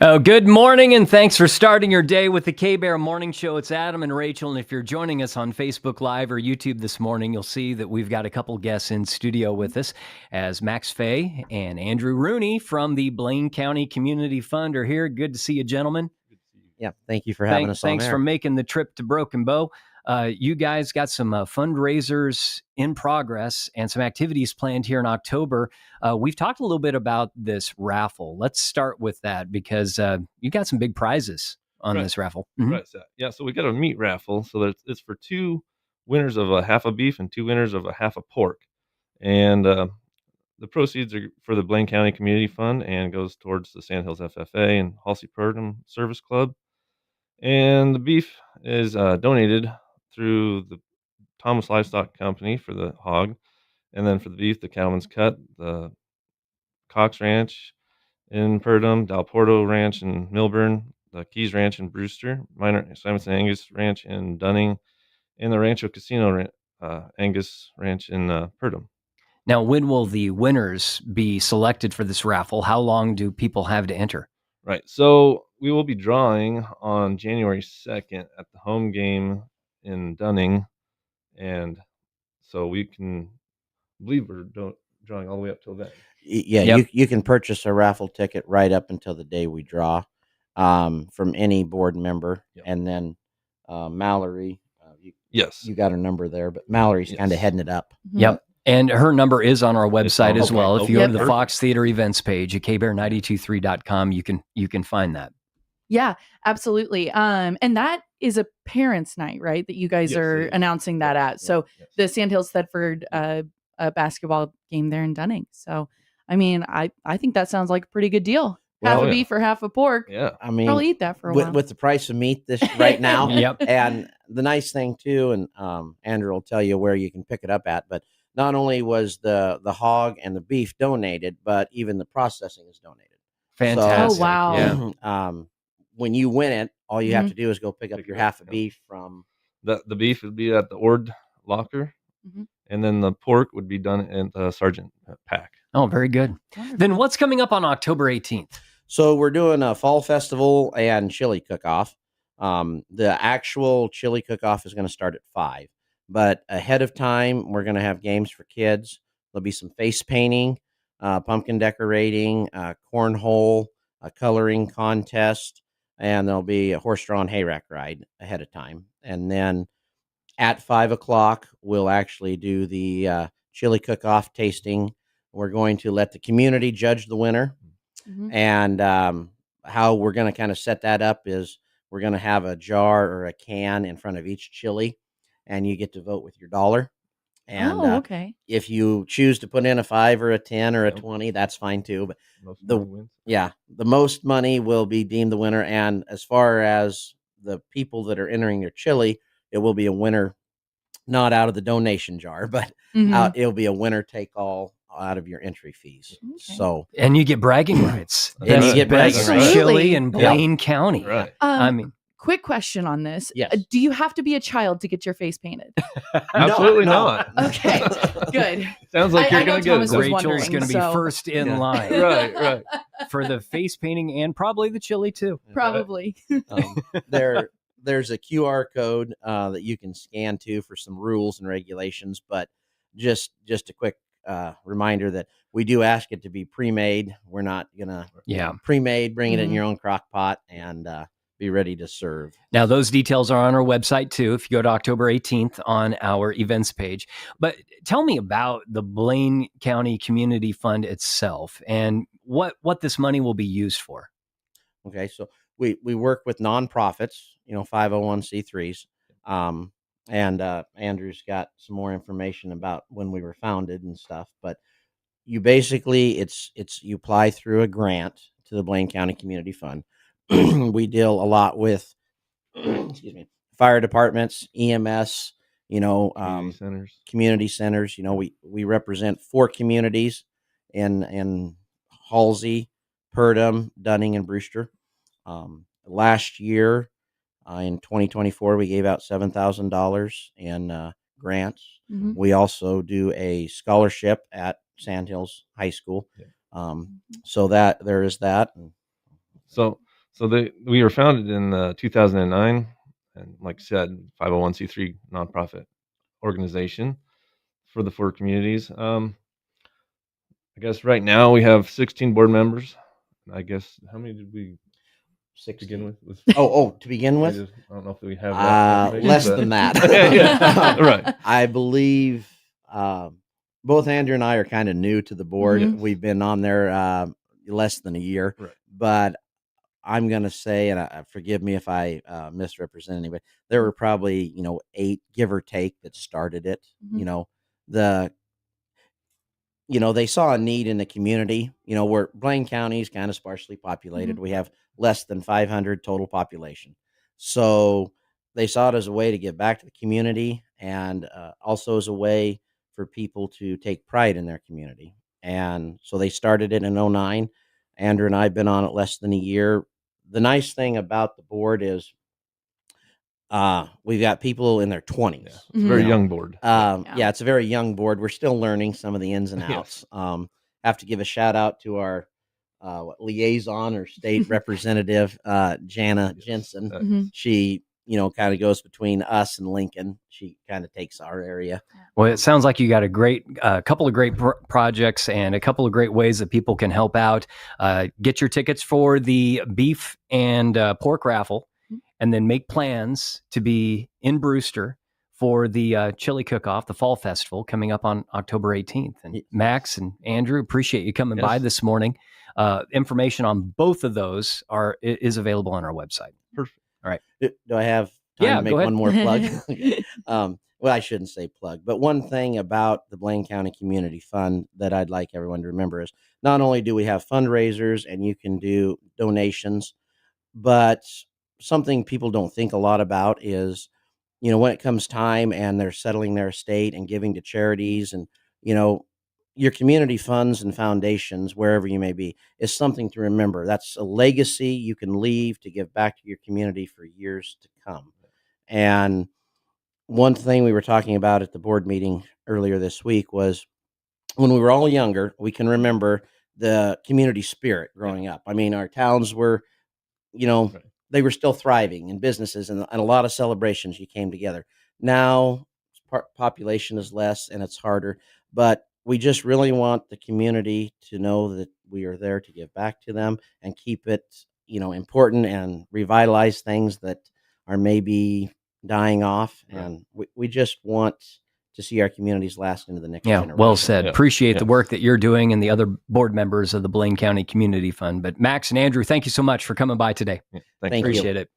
Good morning, and thanks for starting your day with the K-Bear Morning Show. It's Adam and Rachel, and if you're joining us on Facebook Live or YouTube this morning, you'll see that we've got a couple guests in studio with us, as Fye and Andrew Rooney from the Blaine County Community Fund are here. Good to see you, gentlemen. Yeah, thank you for having us on Thanks there. for making the trip to Broken Bow. You guys got some fundraisers in progress and some activities planned here in October. We've talked a little bit about this raffle. Let's start with that because you got some big prizes on this raffle. Mm-hmm. Right. Yeah. So we got a meat raffle. So it's for 2 winners of a half a beef and 2 winners of a half a pork. And the proceeds are for the Blaine County Community Fund and goes towards the Sandhills FFA and Halsey Purdom Service Club. And the beef is donated through the Thomas Livestock Company for the hog. And then for the beef, the Cattleman's Cut, the Cox Ranch in Purdom, Dalporto Ranch in Milburn, the Keys Ranch in Brewster, Minor Simonson Angus Ranch in Dunning, and the Rancho Casino Angus Ranch in Purdom. Now, when will the winners be selected for this raffle? How long do people have to enter? Right. So we will be drawing on January 2nd at the home game in Dunning. And so we can believe we're drawing all the way up till then. Yeah, Yep. you can purchase a raffle ticket right up until the day we draw from any board member. Yep. And then Mallory, Yes. you got a number there, but Mallory's kind of heading it up. Yep. And her number is on our website as well. If you go to the Perfect. Fox Theater events page at kbear923.com, you can find that. Yeah, absolutely. And that is a parents' night, right? That you guys are announcing that at. So the Sandhills Thedford basketball game there in Dunning. So, I mean, I think that sounds like a pretty good deal. Half a beef or half a pork. Yeah. I mean, I'll eat that for a while. With the price of meat this right now. Yep. And the nice thing too, and Andrew will tell you where you can pick it up at, but not only was the hog and the beef donated, but even the processing is donated. Fantastic. Oh, wow. Yeah. When you win it, all you have to do is go pick up your half a beef from the beef would be at the Ord locker, and then the pork would be done at the Sergeant pack. Oh, very good. Then what's coming up on October 18th? So we're doing a fall festival and chili cook-off. The actual chili cook-off is going to start at 5, but ahead of time, we're going to have games for kids. There'll be some face painting, pumpkin decorating, cornhole, a coloring contest, and there'll be a horse-drawn hayrack ride ahead of time. And then at 5 o'clock, we'll actually do the chili cook-off tasting. We're going to let the community judge the winner. And how we're going to kind of set that up is we're going to have a jar or a can in front of each chili, and you get to vote with your dollar. And okay. If you choose to put in a 5 or a 10 or a 20, that's fine too. But the most money will be deemed the winner. And as far as the people that are entering their chili, it will be a winner, not out of the donation jar, but it'll be a winner take all out of your entry fees. Okay. So, and you get bragging rights. And you get bragging rights. Chili in Blaine County. Right. I mean, quick question on this. Yes. Do you have to be a child to get your face painted? Absolutely No. not. Okay, good. Sounds like you're I know going to Thomas get was it. Rachel's wondering, going to be so- first in line. Right. For the face painting and probably the chili too. Probably. There's a QR code that you can scan to for some rules and regulations, but just a quick reminder that we do ask it to be pre-made. We're not gonna pre-made, bring it in your own crock pot and be ready to serve. Now those details are on our website too if you go to October 18th on our events page. But tell me about the Blaine County Community Fund itself and what this money will be used for. Okay, so we work with nonprofits, 501c3s. And Andrew's got some more information about when we were founded and stuff, but you basically you apply through a grant to the Blaine County Community Fund. We deal a lot with fire departments, EMS, community centers. We represent 4 communities in Halsey, Purdom, Dunning, and Brewster. Last year, in 2024, we gave out $7,000 in grants. We also do a scholarship at Sandhills High School. So that there is that. So we were founded in 2009, and like I said, 501c3 nonprofit organization for the 4 communities. I guess right now we have 16 board members. I guess how many did we 60. begin with? To begin with, I don't know if we have that information, less but- than that. yeah, right. I believe both Andrew and I are kind of new to the board. Mhm. We've been on there less than a year, Right. but I'm going to say, and forgive me if I misrepresent anybody, there were probably, 8, give or take, that started it. Mhm. They saw a need in the community, where Blaine County is kind of sparsely populated. Mhm. We have less than 500 total population. So they saw it as a way to give back to the community, and also as a way for people to take pride in their community. And so they started it in 2009. Andrew and I have been on it less than a year. The nice thing about the board is we've got people in their 20s. Yeah, it's a very you know. young board. Yeah, it's a very young board. We're still learning some of the ins and Yes. outs. Have to give a shout out to our liaison or state representative, Jana Jensen. Mhm. She, kind of goes between us and Lincoln. She kind of takes our area. Well, it sounds like you got a couple of great projects and a couple of great ways that people can help out. Get your tickets for the beef and pork raffle, and then make plans to be in Brewster for the chili cook-off, the fall festival coming up on October 18th. And Max and Andrew, appreciate you coming by this morning. Information on both of those is available on our website. Perfect. All right. Do I have time to make one more plug? Okay. Well, I shouldn't say plug, but one thing about the Blaine County Community Fund that I'd like everyone to remember is not only do we have fundraisers and you can do donations, but something people don't think a lot about is, when it comes time and they're settling their estate and giving to charities and, your community funds and foundations, wherever you may be, is something to remember. That's a legacy you can leave to give back to your community for years to come. And one thing we were talking about at the board meeting earlier this week was when we were all younger, we can remember the community spirit growing up. I mean, our towns were, Right. they were still thriving in businesses and a lot of celebrations. You came together. Now population is less and it's harder, but we just really want the community to know that we are there to give back to them and keep it, important and revitalize things that are maybe dying off. Right. And we just want to see our communities last into the next Yeah, generation. well said. Yeah. Appreciate the Yes. work that you're doing and the other board members of the Blaine County Community Fund. But Max and Andrew, thank you so much for coming by today. Yeah, Thank you. Appreciate it.